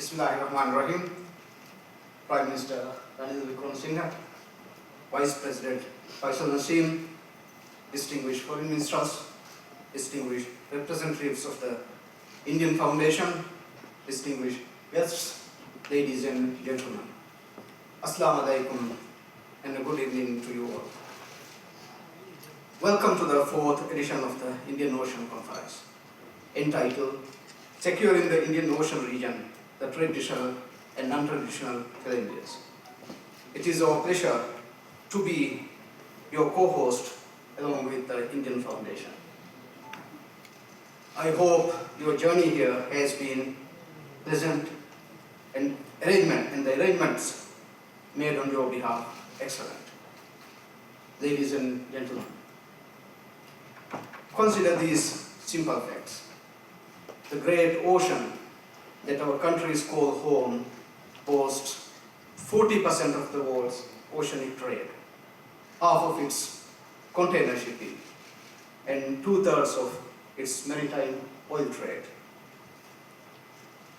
Bismillahirrahmanirrahim. Prime Minister Ranil Wickremesinghe, Vice President Faisal Naseem, distinguished foreign ministers, distinguished representatives of the Indian Foundation, distinguished guests, ladies and gentlemen. Assalamu alaikum and a good evening to you all. Welcome to the 4th edition of the Indian Ocean Conference, entitled Securing the Indian Ocean Region, the Traditional and Non-Traditional Challenges. It is our pleasure to be your co-host along with the Indian Foundation. I hope your journey here has been pleasant and the arrangements made on your behalf excellent. Ladies and gentlemen, consider these simple facts. The great ocean that our countries call home boasts 40% of the world's oceanic trade, half of its container shipping, and 2/3 of its maritime oil trade.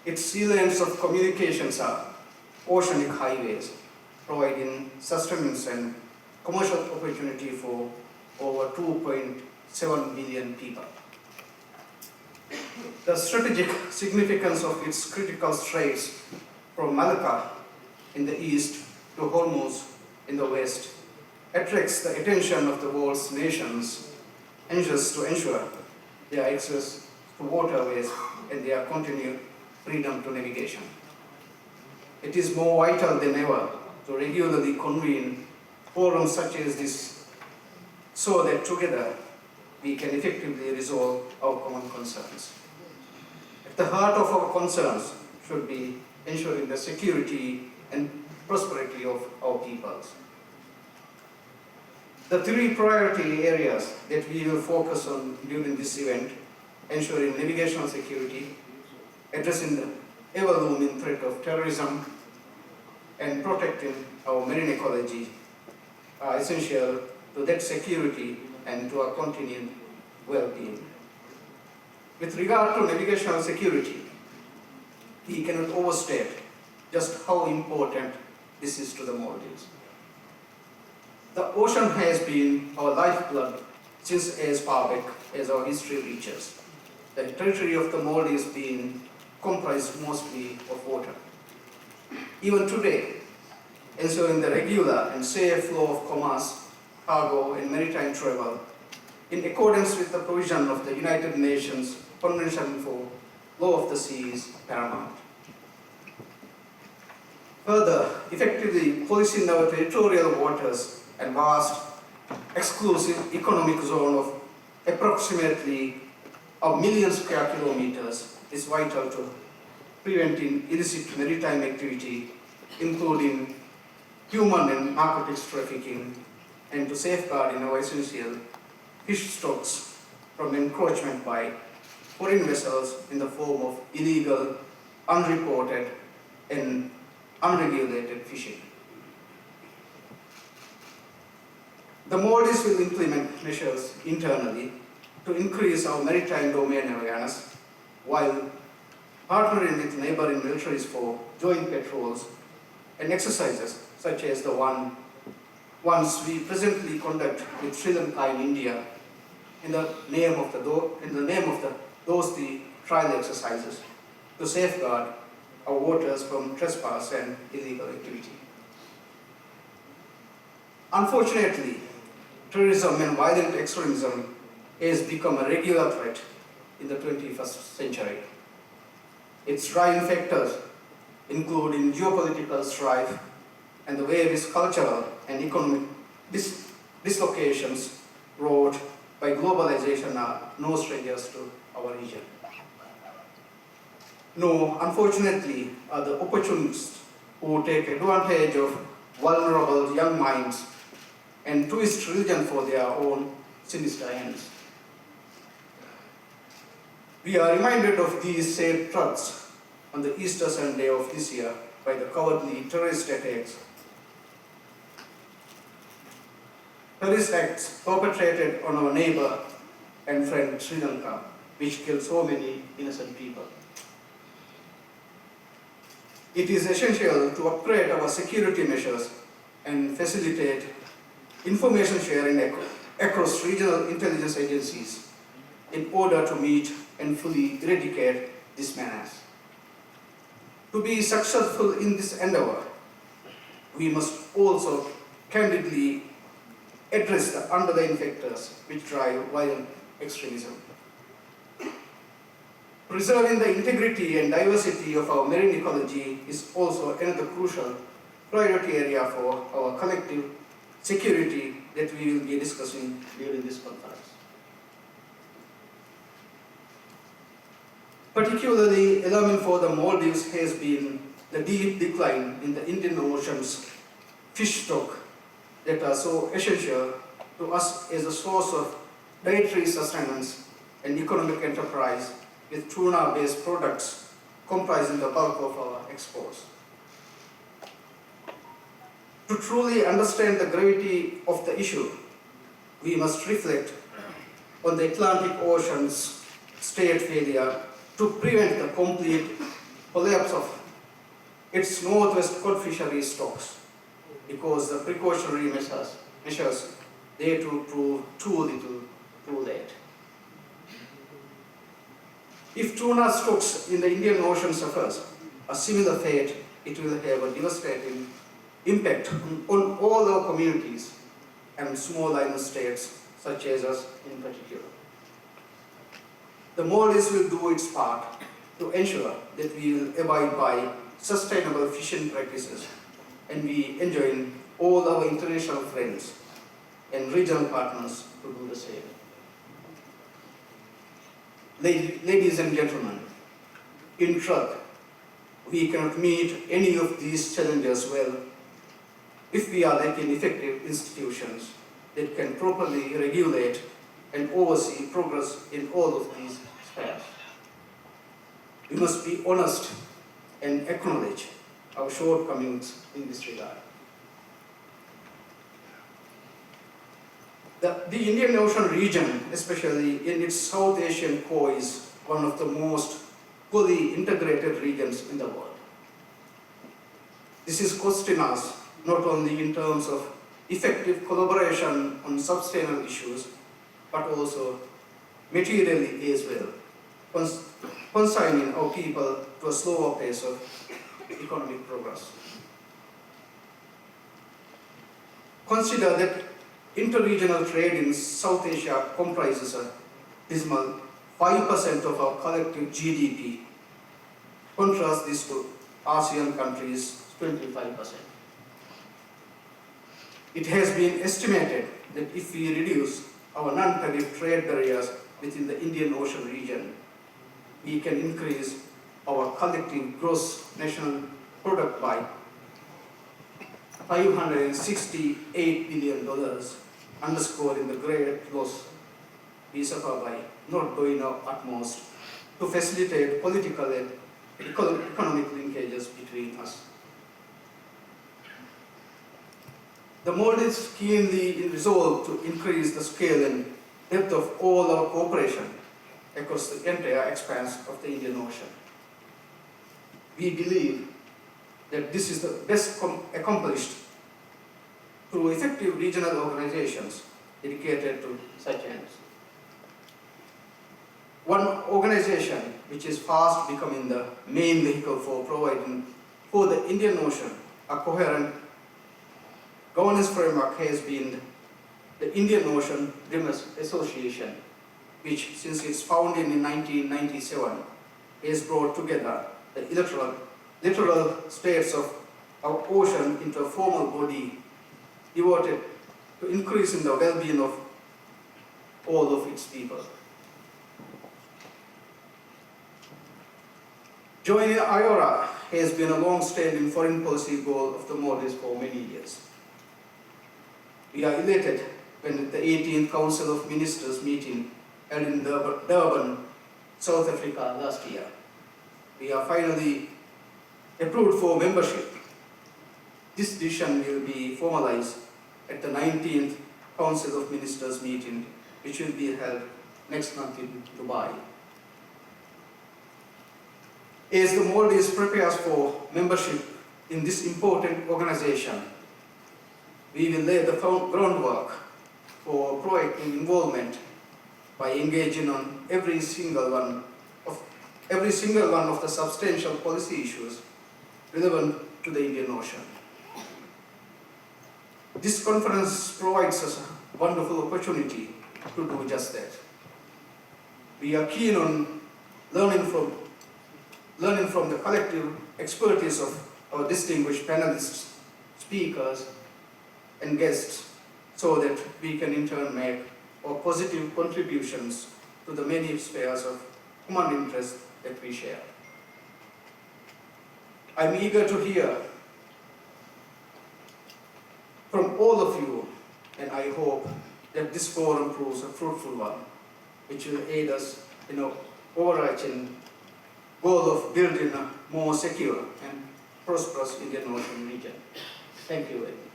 Its sea lanes of communications are oceanic highways, providing sustenance and commercial opportunity for over 2.7 billion people. The strategic significance of its critical straits from Malacca in the east to Hormuz in the west attracts the attention of the world's nations anxious to ensure their access to waterways and their continued freedom to navigation. It is more vital than ever to regularly convene forums such as this so that together we can effectively resolve our common concerns. At the heart of our concerns should be ensuring the security and prosperity of our peoples. The 3 priority areas that we will focus on during this event: ensuring navigational security, addressing the ever-looming threat of terrorism, and protecting our marine ecology, are essential to that security and to our continued well-being. With regard to navigational security, we cannot overstate just how important this is to the Maldives. The ocean has been our lifeblood since as far back as our history reaches, the territory of the Maldives being comprised mostly of water. Even today, ensuring the regular and safe flow of commerce, cargo, and maritime travel in accordance with the provision of the United Nations Convention for Law of the Sea is paramount. Further, effectively policing our territorial waters and vast exclusive economic zone of approximately a million square kilometers is vital to preventing illicit maritime activity, including human and narcotics trafficking, and to safeguarding our essential fish stocks from encroachment by foreign vessels in the form of illegal, unreported, and unregulated fishing. The Maldives will implement measures internally to increase our maritime domain awareness while partnering with neighboring militaries for joint patrols and exercises such as the ones we presently conduct with Sri Lanka and India in the name of the Dosti trial exercises to safeguard our waters from trespass and illegal activity. Unfortunately, terrorism and violent extremism has become a regular threat in the 21st century. Its driving factors include geopolitical strife and the various cultural and economic dislocations wrought by globalization are no strangers to our region. No, unfortunately, are the opportunists who take advantage of vulnerable young minds and twist religion for their own sinister ends. We are reminded of these sad truths on the Easter Sunday of this year by the cowardly terrorist attacks perpetrated on our neighbor and friend Sri Lanka, which killed so many innocent people. It is essential to upgrade our security measures and facilitate information sharing across regional intelligence agencies in order to meet and fully eradicate this menace. To be successful in this endeavor, we must also candidly address the underlying factors which drive violent extremism. Preserving the integrity and diversity of our marine ecology is also another crucial priority area for our collective security that we will be discussing during this conference. Particularly alarming for the Maldives has been the deep decline in the Indian Ocean's fish stock that are so essential to us as a source of dietary sustenance and economic enterprise, with tuna-based products comprising the bulk of our exports. To truly understand the gravity of the issue, we must reflect on the Atlantic Ocean's state failure to prevent the complete collapse of its northwest cod fishery stocks, because the precautionary measures they to prove too little, too late. If tuna stocks in the Indian Ocean suffers a similar fate, it will have a devastating impact on all our communities and small island states such as us in particular. The Maldives will do its part to ensure that we will abide by sustainable fishing practices, and we enjoin all our international friends and regional partners to do the same. Ladies and gentlemen, in truth, we cannot meet any of these challenges well if we are lacking effective institutions that can properly regulate and oversee progress in all of these spheres. We must be honest and acknowledge our shortcomings in this regard. The Indian Ocean region, especially in its South Asian core, is one of the most fully integrated regions in the world. This is costing us not only in terms of effective collaboration on sustainable issues, but also materially as well, consigning our people to a slower pace of economic progress. Consider that interregional trade in South Asia comprises a dismal 5% of our collective GDP. Contrast this to ASEAN countries' 25%. It has been estimated that if we reduce our non-tariff trade barriers within the Indian Ocean region, we can increase our collective gross national product by $568 billion, underscoring the great loss we suffer by not doing our utmost to facilitate political and economic linkages between us. The Maldives is keenly resolved to increase the scale and depth of all our cooperation across the entire expanse of the Indian Ocean. We believe that this is the best accomplished through effective regional organizations dedicated to such ends. One organization which is fast becoming the main vehicle for providing for the Indian Ocean a coherent governance framework has been the Indian Ocean Dreamers Association, which since its founding in 1997 has brought together the littoral states of our ocean into a formal body devoted to increasing the well-being of all of its people. Joining IORA has been a long-standing foreign policy goal of the Maldives for many years. We are elated when the 18th Council of Ministers meeting held in Durban, South Africa last year, we are finally approved for membership. This decision will be formalized at the 19th Council of Ministers meeting, which will be held next month in Dubai. As the Maldives prepares for membership in this important organization, we will lay the groundwork for proactive involvement by engaging on every single one of the substantial policy issues relevant to the Indian Ocean. This conference provides us a wonderful opportunity to do just that. We are keen on learning from the collective expertise of our distinguished panelists, speakers, and guests, so that we can in turn make our positive contributions to the many spheres of common interest that we share. I'm eager to hear from all of you, and I hope that this forum proves a fruitful one, which will aid us in our overarching goal of building a more secure and prosperous Indian Ocean region. Thank you very much.